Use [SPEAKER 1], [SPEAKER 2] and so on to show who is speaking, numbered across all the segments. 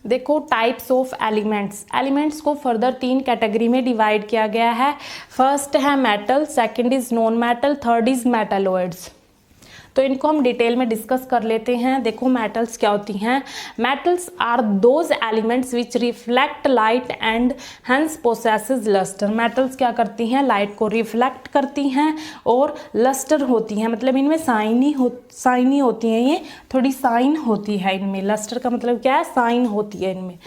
[SPEAKER 1] देखो types of elements, elements को further 3 category में डिवाइड किया गया है। फर्स्ट है metal, second is non metal, third is metalloids. तो इनको हम डिटेल में डिस्कस कर लेते हैं। देखो मेटल्स क्या होती हैं। Metals are those elements which reflect light and hence possesses lustre. Metals क्या करती हैं, लाइट को रिफ्लेक्ट करती हैं और लस्टर होती हैं, मतलब इनमें साइनी होती हैं, ये थोड़ी साइन होती है इनमें। लस्टर का मतलब क्या है, साइन होती है इनमें।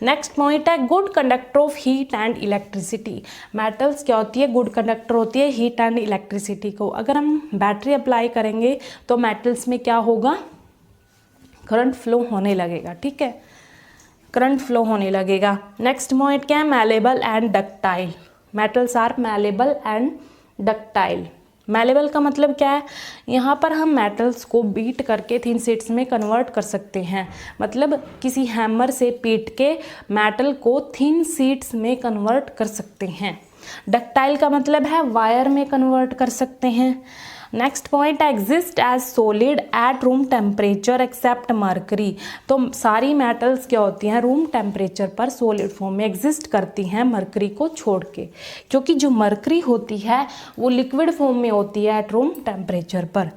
[SPEAKER 1] नेक्स्ट पॉइंट है good conductor of heat and electricity. Metals क्या होती है, गुड कंडक्टर होती है हीट एंड इलेक्ट्रिसिटी को। अगर हम बैटरी अप्लाई करेंगे तो मेटल्स में क्या होगा, करंट फ्लो होने लगेगा, ठीक है, करंट फ्लो होने लगेगा। नेक्स्ट पॉइंट क्या है, malleable and ductile. Metals are malleable and ductile. Malleable का मतलब क्या है, यहाँ पर हम मेटल्स को बीट करके थिन शीट्स में कन्वर्ट कर सकते हैं, मतलब किसी हैमर से पीट के मेटल को थिन शीट्स में कन्वर्ट कर सकते हैं। डक्टाइल का मतलब है वायर में कन्वर्ट कर सकते हैं। Next point, exist as solid at room temperature except mercury. तो सारी मेटल्स क्या होती हैं, रूम टेम्परेचर पर सॉलिड फॉर्म में एग्जिस्ट करती हैं मर्करी को छोड़ के, क्योंकि जो मर्करी होती है वो लिक्विड फॉर्म में होती है एट रूम टेम्परेचर पर।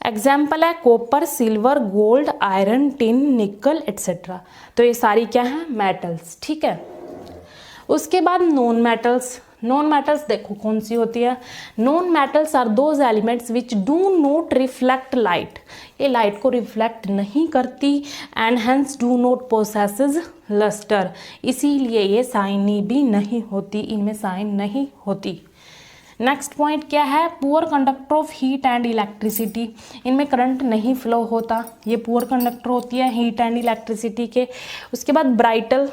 [SPEAKER 1] एग्जाम्पल है copper, silver, gold, iron, tin, निकल एट्सेट्रा। तो ये सारी क्या है, मेटल्स, ठीक है। उसके बाद नॉन मेटल्स। नॉन मेटल्स देखो कौन सी होती है। Non metals are those elements which do not reflect light. ये लाइट को रिफ्लेक्ट नहीं करती and hence do not possesses lustre. इसीलिए ये साइनी भी नहीं होती, इनमें साइन नहीं होती। नेक्स्ट पॉइंट क्या है, poor conductor of heat and electricity. इनमें करंट नहीं फ्लो होता, ये पुअर कंडक्टर होती है हीट एंड इलेक्ट्रिसिटी के। उसके बाद ब्राइटल,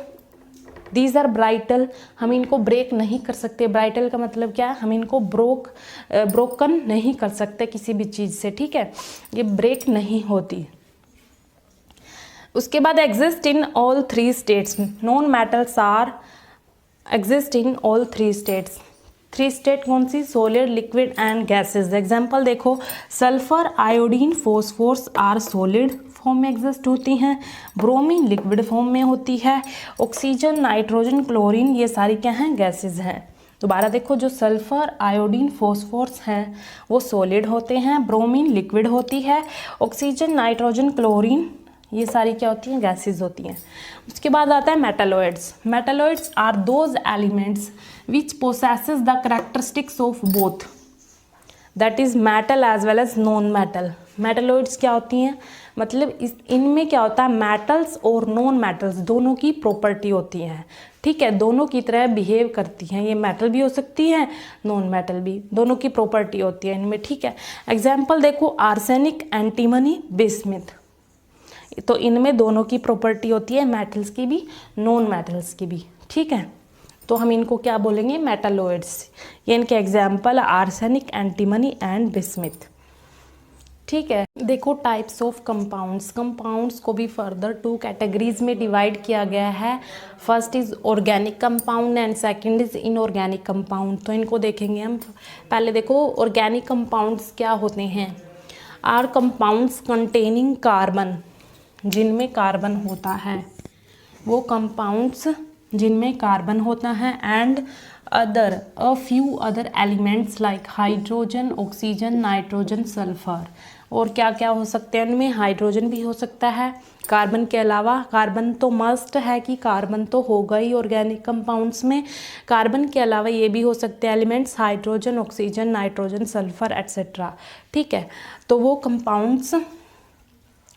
[SPEAKER 1] दीज आर ब्राइटल। हम इनको ब्रेक नहीं कर सकते। ब्राइटल का मतलब क्या है, हम इनको ब्रोकन नहीं कर सकते किसी भी चीज़ से, ठीक है, ये ब्रेक नहीं होती। उसके बाद exist in all 3 states. Non metals are exist in all 3 states. 3 state कौन सी, solid, liquid and gases. Example देखो, sulphur, iodine, phosphorus are solid form में एग्जिस्ट होती हैं। ब्रोमीन लिक्विड फॉर्म में होती है। ऑक्सीजन, नाइट्रोजन, क्लोरीन ये सारी क्या हैं, गैसेज हैं। दोबारा देखो, जो सल्फर, आयोडीन, फॉस्फोरस हैं वो सॉलिड होते हैं, ब्रोमीन लिक्विड होती है, ऑक्सीजन, नाइट्रोजन, क्लोरीन ये सारी क्या होती हैं, गैसेज होती हैं। उसके बाद आता है metalloids. Metalloids are those elements which possesses the characteristics of both, that is metal as well as non metal. Metalloids क्या होती हैं, मतलब इनमें क्या होता है, मेटल्स और नॉन मेटल्स दोनों की प्रॉपर्टी होती है, ठीक है, दोनों की तरह बिहेव करती हैं। ये मेटल भी हो सकती है, नॉन मेटल भी, दोनों की प्रॉपर्टी होती है इनमें, ठीक है। एग्जाम्पल देखो, आर्सेनिक, एंटीमनी, बिस्मिथ। तो इनमें दोनों की प्रॉपर्टी होती है, मेटल्स की भी, नॉन मेटल्स की भी, ठीक है। तो हम इनको क्या बोलेंगे, मेटालॉइड्स। ये इनके example arsenic, antimony and bismuth, ठीक है। देखो टाइप्स ऑफ कंपाउंड्स। कंपाउंड्स को भी फर्दर 2 कैटेगरीज में डिवाइड किया गया है। First is organic compound and second is inorganic compound. तो इनको देखेंगे हम। पहले देखो ऑर्गेनिक कंपाउंड्स क्या होते हैं। आर कंपाउंड्स कंटेनिंग कार्बन, जिनमें कार्बन होता है, वो कंपाउंड्स जिनमें कार्बन होता है, and a few other elements like hydrogen, oxygen, nitrogen, sulphur. और क्या क्या हो सकते हैं उनमें, हाइड्रोजन भी हो सकता है कार्बन के अलावा। कार्बन तो मस्ट है कि कार्बन तो होगा ही ऑर्गेनिक कंपाउंड्स में। कार्बन के अलावा ये भी हो सकते हैं elements hydrogen, oxygen, nitrogen, sulphur etcetera, ठीक है। तो वो कंपाउंड्स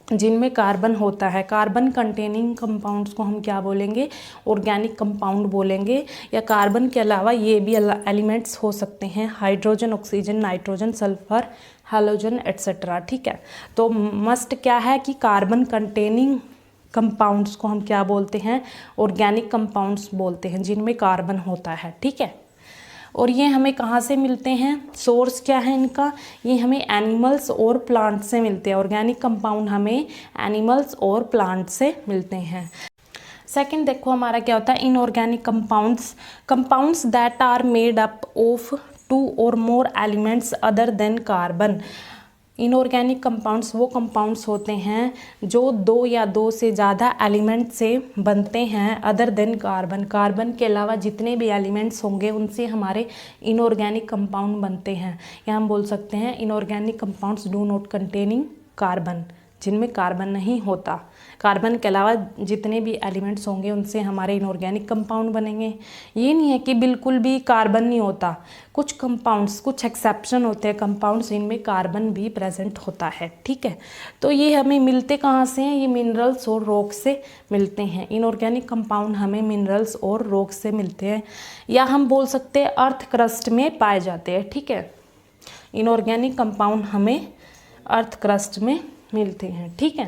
[SPEAKER 1] जिनमें कार्बन होता है, कार्बन कंटेनिंग कंपाउंड्स को हम क्या बोलेंगे, ऑर्गेनिक कंपाउंड बोलेंगे। या कार्बन के अलावा ये भी एलिमेंट्स हो सकते हैं, hydrogen, oxygen, nitrogen, sulphur, halogen etcetera, ठीक है। तो मस्ट क्या है कि कार्बन कंटेनिंग कंपाउंड्स को हम क्या बोलते हैं, ऑर्गेनिक कंपाउंड्स बोलते हैं, जिनमें कार्बन होता है, ठीक है। और ये हमें कहाँ से मिलते हैं, सोर्स क्या है इनका, ये हमें एनिमल्स और प्लांट से मिलते हैं। ऑर्गेनिक कंपाउंड हमें एनिमल्स और प्लांट से मिलते हैं। सेकंड देखो हमारा क्या होता है, inorganic compounds. Compounds that are made up of 2 or more elements other than carbon. Inorganic compounds वो कंपाउंड्स होते हैं जो दो या दो से ज़्यादा एलिमेंट से बनते हैं अदर देन कार्बन। कार्बन के अलावा जितने भी एलिमेंट्स होंगे उनसे हमारे इनऑर्गेनिक कंपाउंड बनते हैं, या हम बोल सकते हैं inorganic compounds do not containing carbon, जिनमें कार्बन नहीं होता। कार्बन के अलावा जितने भी एलिमेंट्स होंगे उनसे हमारे इनऑर्गेनिक कंपाउंड बनेंगे। ये नहीं है कि बिल्कुल भी कार्बन नहीं होता, कुछ कंपाउंड्स, कुछ एक्सेप्शन होते हैं कंपाउंड्स जिनमें कार्बन भी प्रेजेंट होता है, ठीक है। तो ये हमें मिलते कहाँ से हैं, ये मिनरल्स और रॉक से मिलते हैं। इनऑर्गेनिक कंपाउंड हमें मिनरल्स और रॉक से मिलते हैं, या हम बोल सकते हैं अर्थ क्रस्ट में पाए जाते हैं, ठीक है। इनऑर्गेनिक कंपाउंड हमें अर्थ क्रस्ट में मिलते हैं, ठीक है।